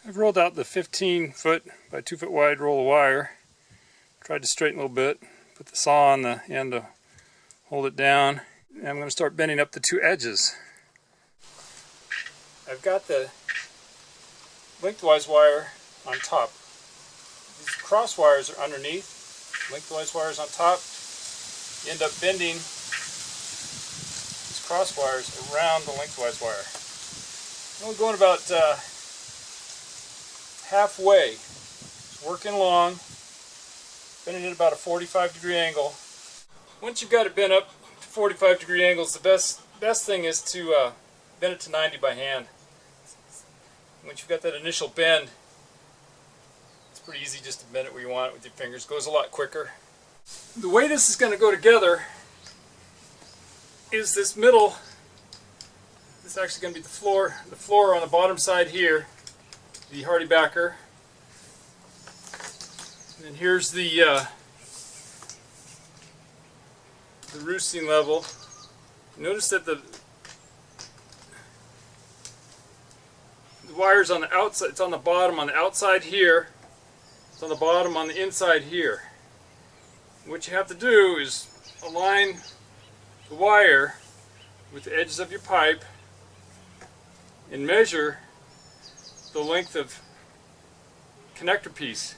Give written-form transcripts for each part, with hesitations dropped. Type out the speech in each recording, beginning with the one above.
I've rolled out the 15-foot by 2-foot wide roll of wire. Tried to straighten a little bit. Put the saw on the end to hold it down. And I'm going to start bending up the two edges. I've got the lengthwise wire on top. These cross wires are underneath. Lengthwise wires on top. You end up bending these cross wires around the lengthwise wire. I'm going about halfway, working along, bending at about a 45-degree angle. Once you've got it bent up to 45-degree angles, the best thing is to bend it to 90 by hand. Once you've got that initial bend, it's pretty easy just to bend it where you want it with your fingers. It goes a lot quicker. The way this is going to go together is this middle. This is actually going to be the floor on the bottom side here, the hardy backer. And then here's the roosting level. Notice that the wire's on the outside, it's on the bottom on the outside here, it's on the bottom on the inside here. What you have to do is align the wire with the edges of your pipe and measure the length of connector piece.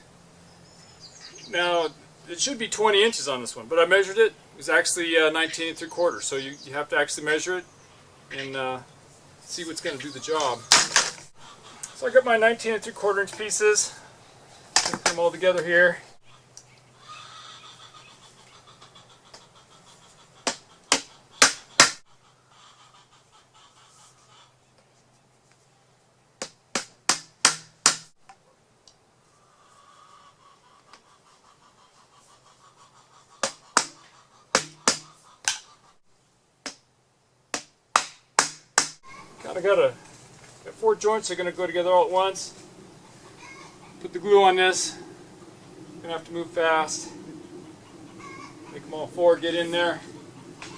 Now it should be 20 inches on this one, but I measured it. It was actually 19 3/4, so you have to actually measure it and see what's going to do the job. So I got my 19 3/4 inch pieces. Put them all together here. Kind of got 4 joints that are going to go together all at once. Put the glue on this. Going to have to move fast. Make them all 4 get in there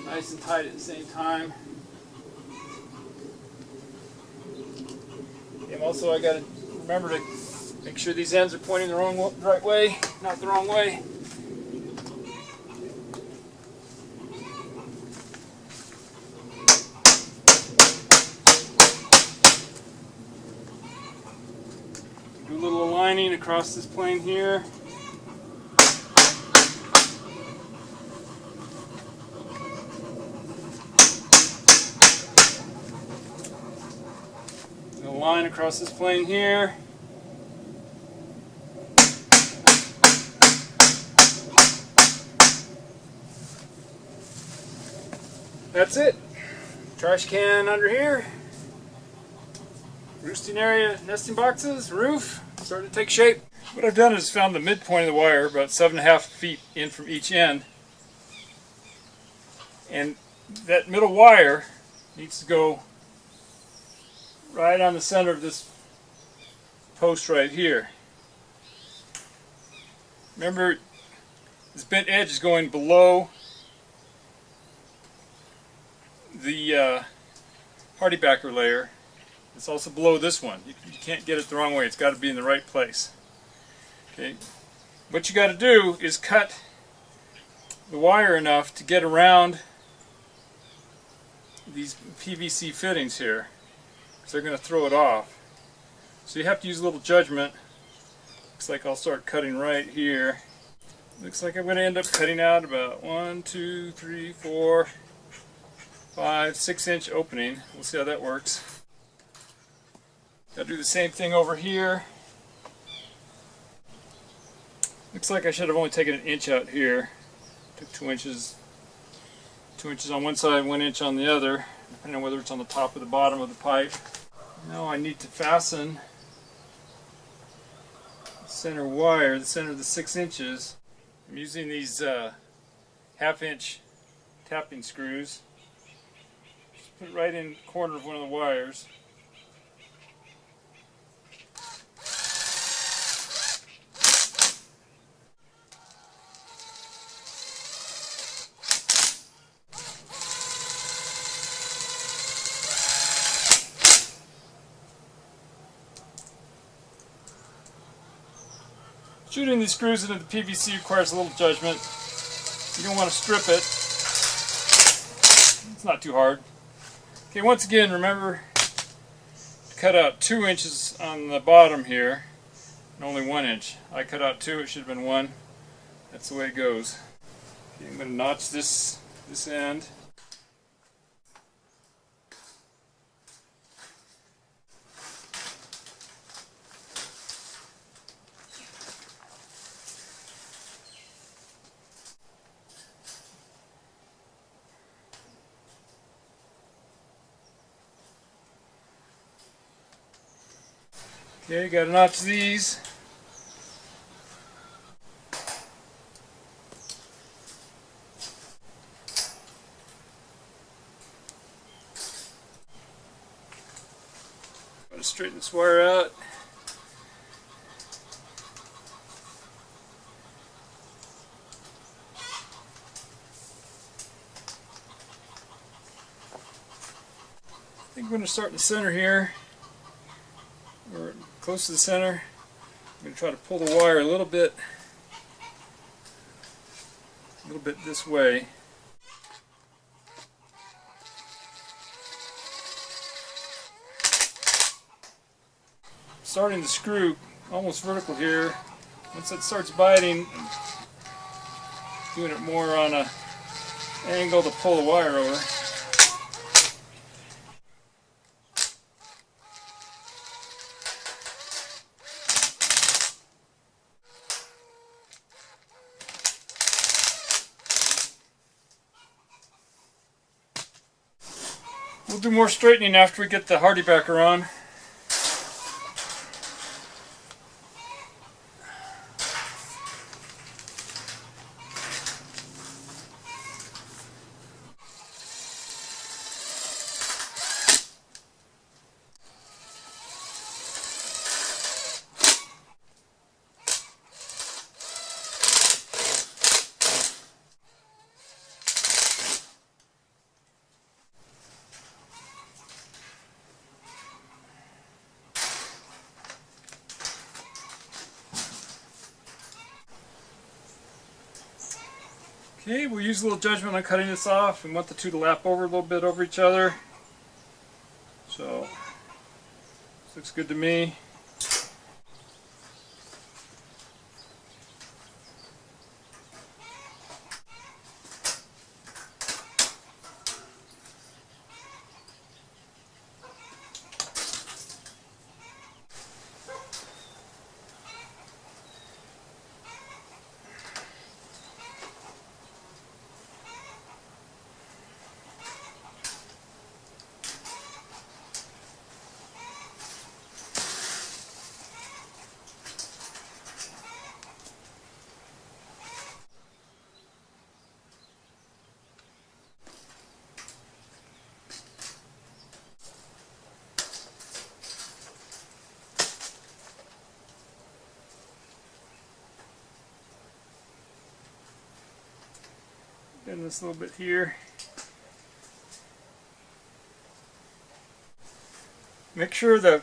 nice and tight at the same time. And also I got to remember to make sure these ends are pointing the right way, not the wrong way. Do a little aligning across this plane here. A line across this plane here. That's it. Trash can under here. Roosting area, nesting boxes, roof, starting to take shape. What I've done is found the midpoint of the wire, about 7.5 feet in from each end. And that middle wire needs to go right on the center of this post right here. Remember, this bent edge is going below the hardy backer layer. It's also below this one. You can't get it the wrong way. It's got to be in the right place. Okay. What you got to do is cut the wire enough to get around these PVC fittings here, because they're going to throw it off. So you have to use a little judgment. Looks like I'll start cutting right here. Looks like I'm going to end up cutting out about 1, 2, 3, 4, 5, 6 inch opening. We'll see how that works. I'll do the same thing over here. Looks like I should have only taken an inch out here. Took 2 inches. 2 inches on one side, 1 inch on the other, depending on whether it's on the top or the bottom of the pipe. Now I need to fasten the center wire, the center of the 6 inches. I'm using these 1/2 inch tapping screws. Just put it right in the corner of one of the wires. Shooting these screws into the PVC requires a little judgment. You don't want to strip it. It's not too hard. Okay, once again, remember to cut out 2 inches on the bottom here, and only 1 inch. I cut out 2, it should have been 1. That's the way it goes. Okay, I'm going to notch this end. Okay, got to notch these. Got to straighten this wire out. I think I'm going to start in the center here. We're close to the center. I'm going to try to pull the wire a little bit this way. Starting the screw almost vertical here. Once it starts biting, I'm doing it more on an angle to pull the wire over. We'll do more straightening after we get the hardy backer on. Okay, we'll use a little judgment on cutting this off. We want the two to lap over a little bit over each other. So, this looks good to me. Getting this a little bit here. Make sure the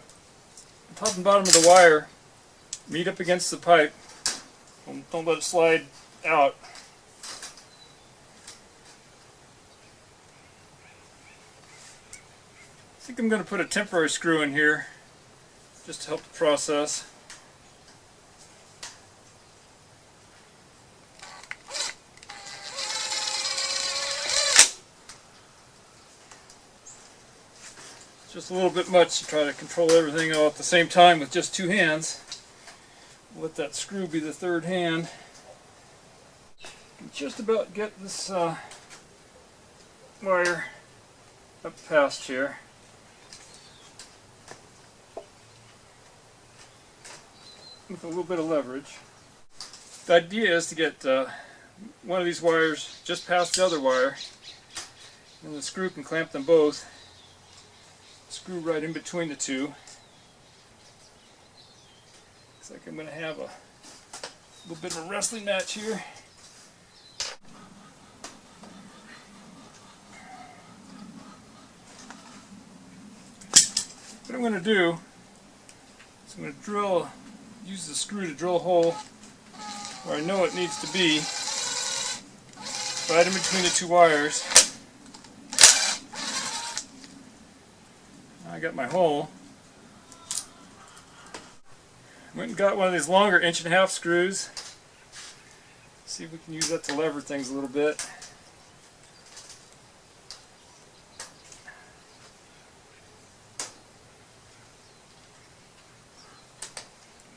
top and bottom of the wire meet up against the pipe. Don't let it slide out. I think I'm going to put a temporary screw in here just to help the process. Just a little bit much to try to control everything all at the same time with just 2 hands. Let that screw be the third hand. Can just about get this wire up past here. With a little bit of leverage. The idea is to get one of these wires just past the other wire, and the screw can clamp them both. Screw right in between the two. Looks like I'm going to have a little bit of a wrestling match here. What I'm going to do is I'm going to use the screw to drill a hole where I know it needs to be, right in between the two wires. I got my hole. Went and got one of these longer 1.5" screws. See if we can use that to lever things a little bit.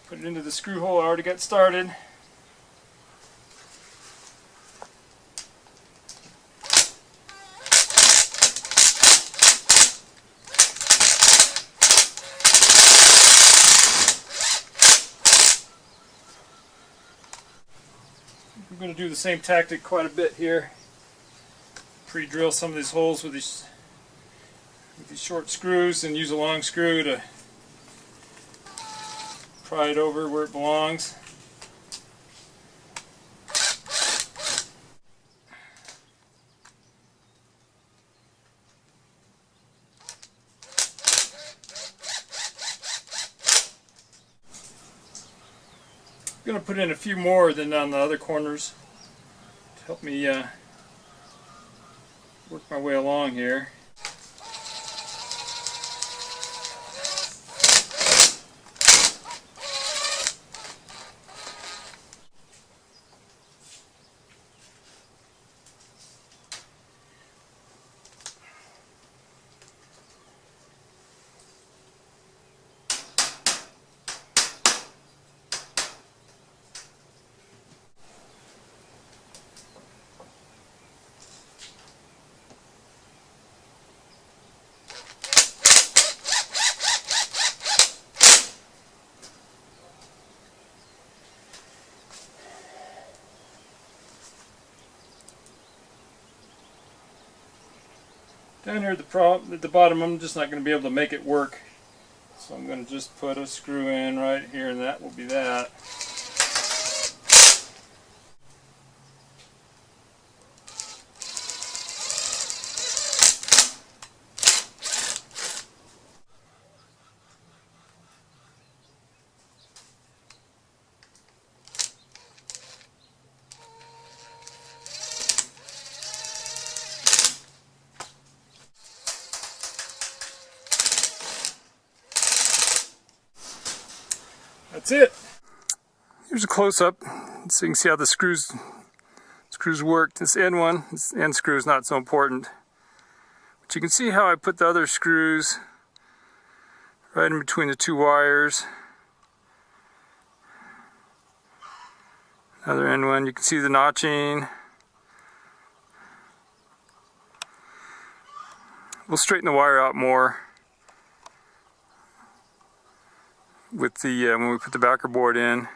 Put it into the screw hole I already got started. I'm going to do the same tactic quite a bit here. Pre-drill some of these holes with these short screws and use a long screw to pry it over where it belongs. I'm going to put in a few more than on the other corners to help me work my way along here. Down here at the bottom, I'm just not going to be able to make it work. So I'm going to just put a screw in right here, and that will be that. That's it. Here's a close-up so you can see how the screws work. This end one, this end screw is not so important. But you can see how I put the other screws right in between the two wires. Another end one, you can see the notching. We'll straighten the wire out more with the when we put the backer board in.